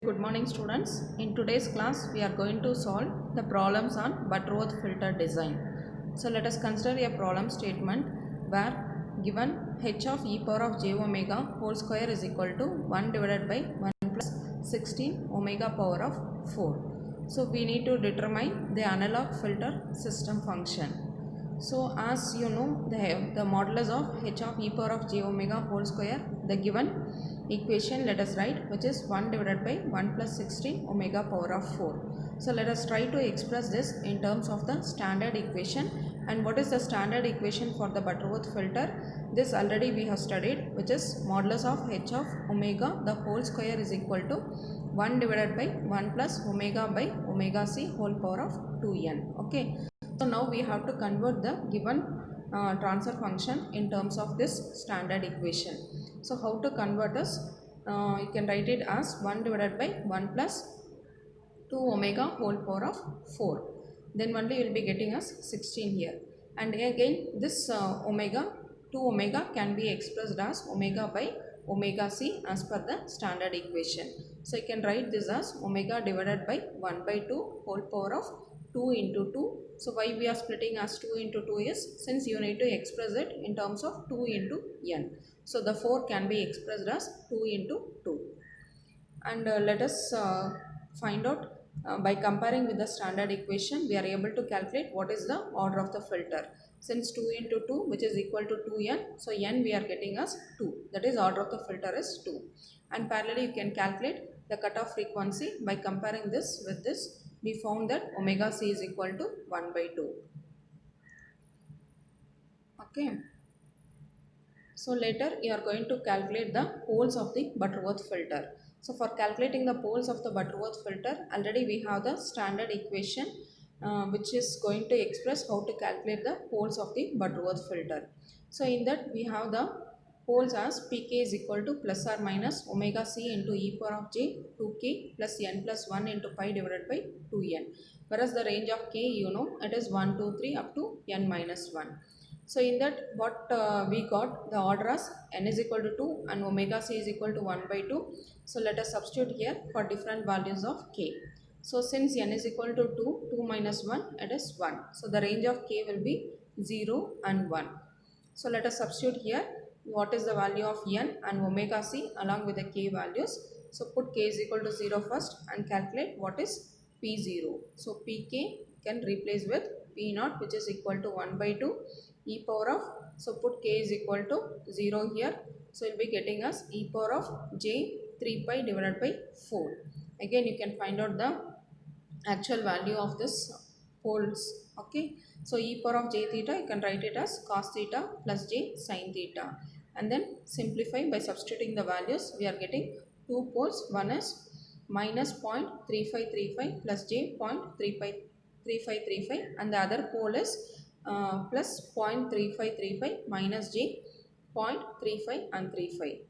Good morning students. In today's class we are going to solve the problems on Butterworth filter design. So let us consider a problem statement where given h of e power of j omega whole square is equal to 1 divided by 1 plus 16 omega power of 4. So we need to determine the analog filter system function. So as you know, the modulus of h of e power of j omega whole square, the given equation let us write, which is 1 divided by 1 plus 16 omega power of 4. So let us try to express this in terms of the standard equation. And what is the standard equation for the Butterworth filter? This already we have studied, which is modulus of h of omega the whole square is equal to 1 divided by 1 plus omega by omega c whole power of 2n. Okay. So now we have to convert the given transfer function in terms of this standard equation. So how to convert us? You can write it as 1 divided by 1 plus 2 omega whole power of 4. Then only you will be getting us 16 here. And again this omega 2 omega can be expressed as omega by omega c as per the standard equation. So you can write this as omega divided by 1 by 2 whole power of 2 into 2. So why we are splitting as 2 into 2 is since you need to express it in terms of 2 into n. So the 4 can be expressed as 2 into 2. And let us find out by comparing with the standard equation, we are able to calculate what is the order of the filter. Since 2 into 2 which is equal to 2n, so n we are getting as 2, that is order of the filter is 2. And parallelly you can calculate the cutoff frequency. By comparing this with this, we found that omega c is equal to 1 by 2. Okay. So later you are going to calculate the poles of the Butterworth filter. So for calculating the poles of the Butterworth filter, already we have the standard equation which is going to express how to calculate the poles of the Butterworth filter. So in that we have the poles as pk is equal to plus or minus omega c into e power of j 2k plus n plus 1 into pi divided by 2n. Whereas the range of k, you know, it is 1, 2, 3 up to n minus 1. So in that what we got the order as n is equal to 2 and omega c is equal to 1 by 2. So let us substitute here for different values of k. So since n is equal to 2, 2 minus 1, it is 1. So the range of k will be 0 and 1. So let us substitute here what is the value of n and omega c along with the k values. So put k is equal to 0 first and calculate what is p0. So pk can replace with p0 which is equal to 1 by 2 e power of, so put k is equal to 0 here. So we will be getting us e power of j 3 pi divided by 4. Again you can find out the actual value of this poles. Okay. So e power of j theta, you can write it as cos theta plus j sin theta. And then simplify by substituting the values. We are getting two poles. One is minus 0.3535 plus j 0.3535 and the other pole is plus 0.3535 minus j 0.35 and 35.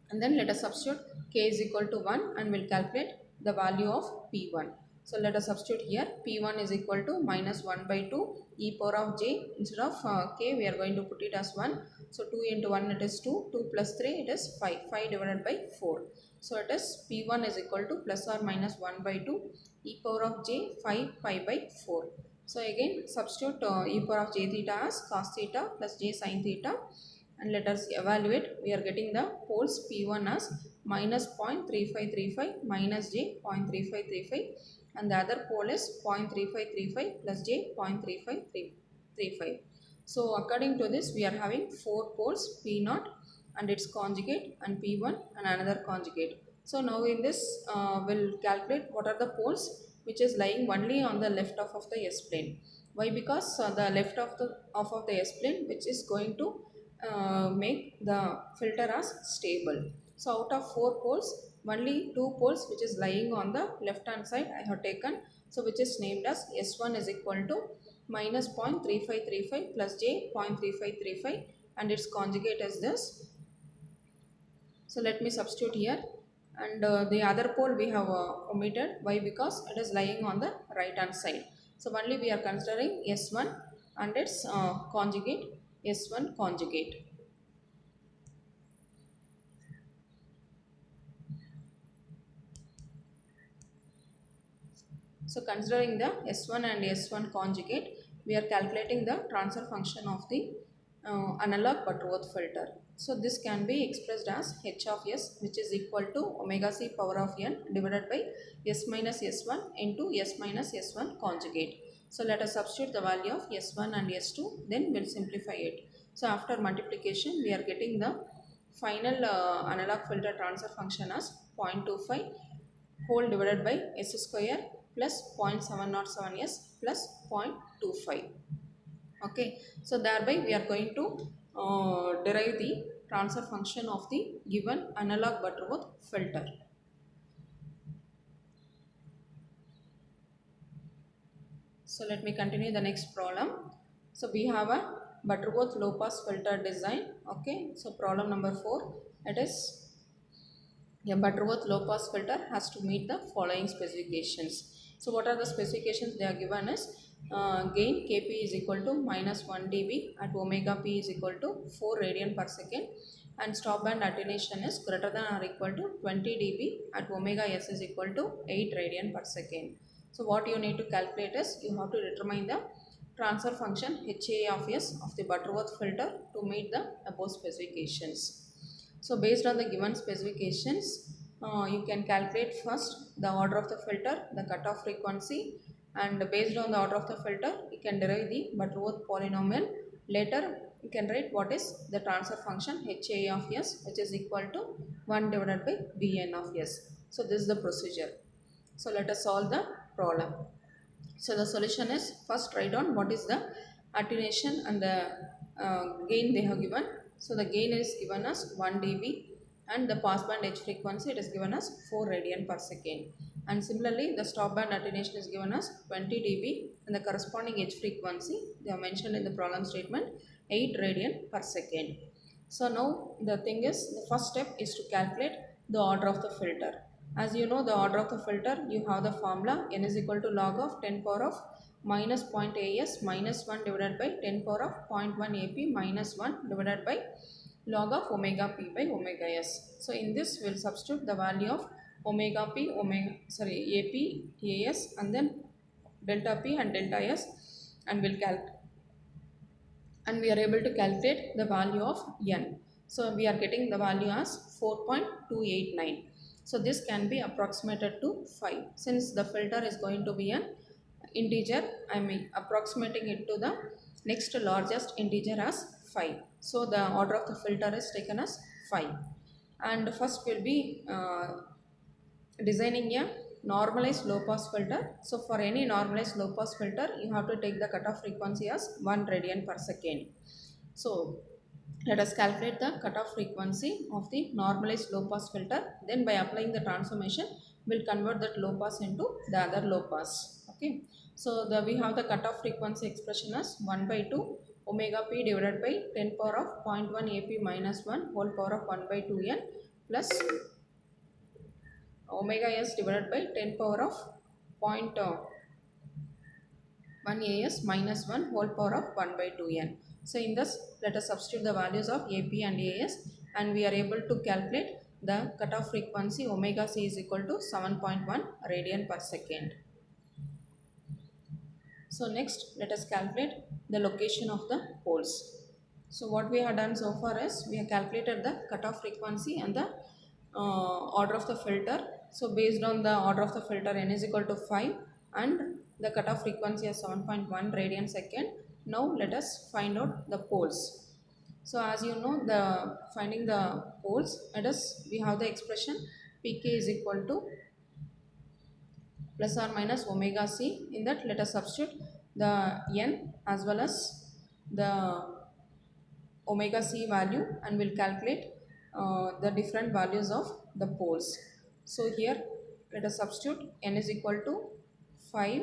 And then let us substitute k is equal to 1 and we'll calculate the value of p1. So let us substitute here p1 is equal to minus 1 by 2 e power of j. Instead of k we are going to put it as 1. So 2 into 1 it is 2, 2 plus 3 it is 5, 5 divided by 4. So it is p1 is equal to plus or minus 1 by 2 e power of j 5 pi by 4. So again substitute e power of j theta as cos theta plus j sin theta. And let us evaluate. We are getting the poles p1 as minus 0.3535 minus j 0.3535 and the other pole is 0.3535 plus j 0.3535. So according to this we are having 4 poles p0 and its conjugate and p1 and another conjugate. So now in this we'll calculate what are the poles which is lying only on the left of the S plane. Why? Because the left of the S plane which is going to make the filter as stable. So out of 4 poles, only 2 poles which is lying on the left hand side I have taken. So which is named as S1 is equal to minus 0.3535 plus j 0.3535 and its conjugate is this. So let me substitute here. And the other pole we have omitted. Why? Because it is lying on the right hand side. So only we are considering S1 and its conjugate S1 conjugate. So considering the S1 and S1 conjugate, we are calculating the transfer function of the analog Butterworth filter. So this can be expressed as H of S, which is equal to omega c power of n divided by S minus S1 into S minus S1 conjugate. So let us substitute the value of S1 and S2, then we'll simplify it. So after multiplication, we are getting the final analog filter transfer function as 0.25 whole divided by S square plus 0.707s plus 0.25. Okay, so thereby we are going to derive the transfer function of the given analog Butterworth filter. So let me continue the next problem. So we have a Butterworth low pass filter design. Okay, so problem number 4, it is a Butterworth low pass filter has to meet the following specifications. So what are the specifications they are given is gain Kp is equal to minus 1 dB at omega p is equal to 4 radian per second, and stop band attenuation is greater than or equal to 20 dB at omega s is equal to 8 radian per second. So what you need to calculate is you have to determine the transfer function HA of S of the Butterworth filter to meet the above specifications. So based on the given specifications, you can calculate first the order of the filter, the cutoff frequency, and based on the order of the filter, you can derive the Butterworth polynomial. Later, you can write what is the transfer function HA of S, which is equal to 1 divided by Bn of S. So this is the procedure. So let us solve the problem. So the solution is, first write down what is the attenuation and the gain they have given. So the gain is given as 1 dB and the passband H frequency it is given as 4 radian per second. And similarly the stop band attenuation is given as 20 dB and the corresponding H frequency they are mentioned in the problem statement 8 radian per second. So now the thing is, the first step is to calculate the order of the filter. As you know the order of the filter, you have the formula n is equal to log of 10 power of minus 0.as minus 1 divided by 10 power of 0.1 ap minus 1 divided by log of omega p by omega s. So in this we will substitute the value of omega p, ap, as and then delta p and delta s, and we are able to calculate the value of n. So we are getting the value as 4.289. So this can be approximated to 5. Since the filter is going to be an integer, I am approximating it to the next largest integer as 5. So the order of the filter is taken as 5. And first we will be designing a normalized low pass filter. So for any normalized low pass filter, you have to take the cutoff frequency as 1 radian per second. So let us calculate the cutoff frequency of the normalized low pass filter. Then by applying the transformation, we'll convert that low pass into the other low pass. Okay. So we have the cutoff frequency expression as 1 by 2 omega p divided by 10 power of 0.1 ap minus 1 whole power of 1 by 2n plus omega s divided by 10 power of 0.1 as minus 1 whole power of 1 by 2n. So in this, let us substitute the values of ap and as, and we are able to calculate the cutoff frequency omega c is equal to 7.1 radian per second. So next, let us calculate the location of the poles. So what we have done so far is we have calculated the cutoff frequency and the order of the filter. So based on the order of the filter, n is equal to 5 and the cutoff frequency is 7.1 radian second. Now let us find out the poles. So as you know, the finding the poles, we have the expression pk is equal to plus or minus omega c. In that, let us substitute the n as well as the omega c value, and we'll calculate the different values of the poles. So here let us substitute n is equal to 5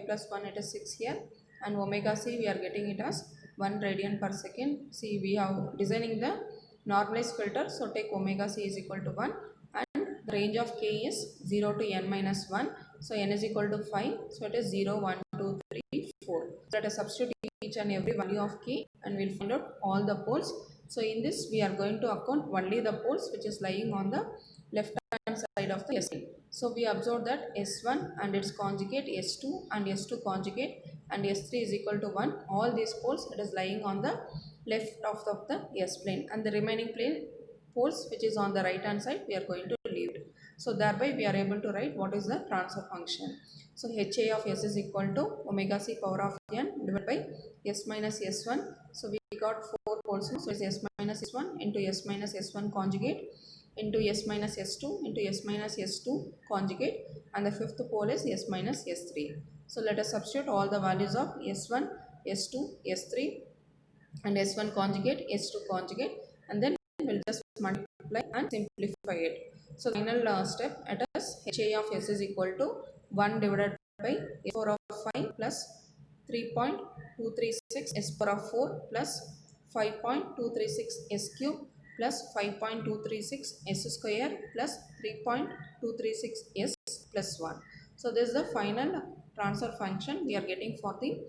plus 1 it is 6 here, and omega c we are getting it as 1 radian per second. See, we have designing the normalized filter, so take omega c is equal to 1 and the range of k is 0 to n minus 1. So n is equal to 5, so it is 0, 1, 2, 3, 4. So let us substitute each and every value of k and we'll find out all the poles. So in this we are going to account only the poles which is lying on the left hand side of the S plane. So we observe that S1 and its conjugate S2 and S2 conjugate and S3 is equal to 1. All these poles it is lying on the left of the S plane, and the remaining plane poles which is on the right hand side we are going to leave it. So thereby we are able to write what is the transfer function. So HA of S is equal to omega c power of n divided by S minus S1. So we got 4 poles, so it's S minus S1 into S minus S1 conjugate into S minus S2 into S minus S2 conjugate, and the fifth pole is S minus S3. So let us substitute all the values of S1, S2, S3 and S1 conjugate, S2 conjugate, and then we'll just multiply and simplify it. So the final step at us, HA of S is equal to 1 divided by S power of 5 plus 3.236 S power of 4 plus 5.236 S cube plus 5.236 S square plus 3.236 S plus 1. So this is the final transfer function we are getting for the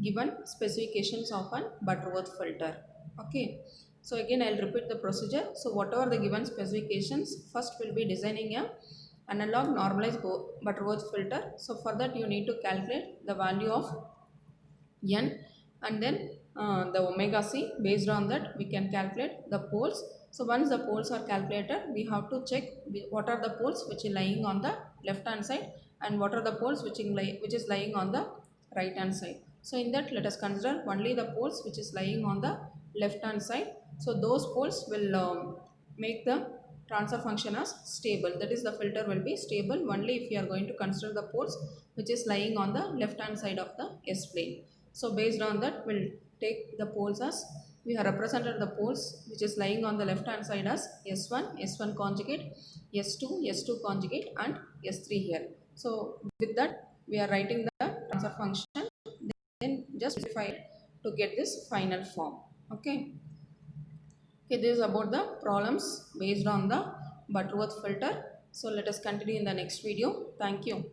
given specifications of an Butterworth filter. Okay. So again I will repeat the procedure. So whatever the given specifications, first we will be designing a analog normalized Butterworth filter. So for that you need to calculate the value of n, and then the omega c. Based on that we can calculate the poles. So once the poles are calculated, we have to check what are the poles which are lying on the left hand side and what are the poles which is lying on the right hand side. So in that let us consider only the poles which is lying on the left hand side. So those poles will make the transfer function as stable, that is the filter will be stable only if you are going to consider the poles which is lying on the left hand side of the S plane. So based on that we'll take the poles as, we have represented the poles which is lying on the left hand side as S1, S1 conjugate, S2, S2 conjugate and S3 here. So with that we are writing the transfer function, then just simplify it to get this final form. Okay. Okay, this is about the problems based on the Butterworth filter. So let us continue in the next video. Thank you.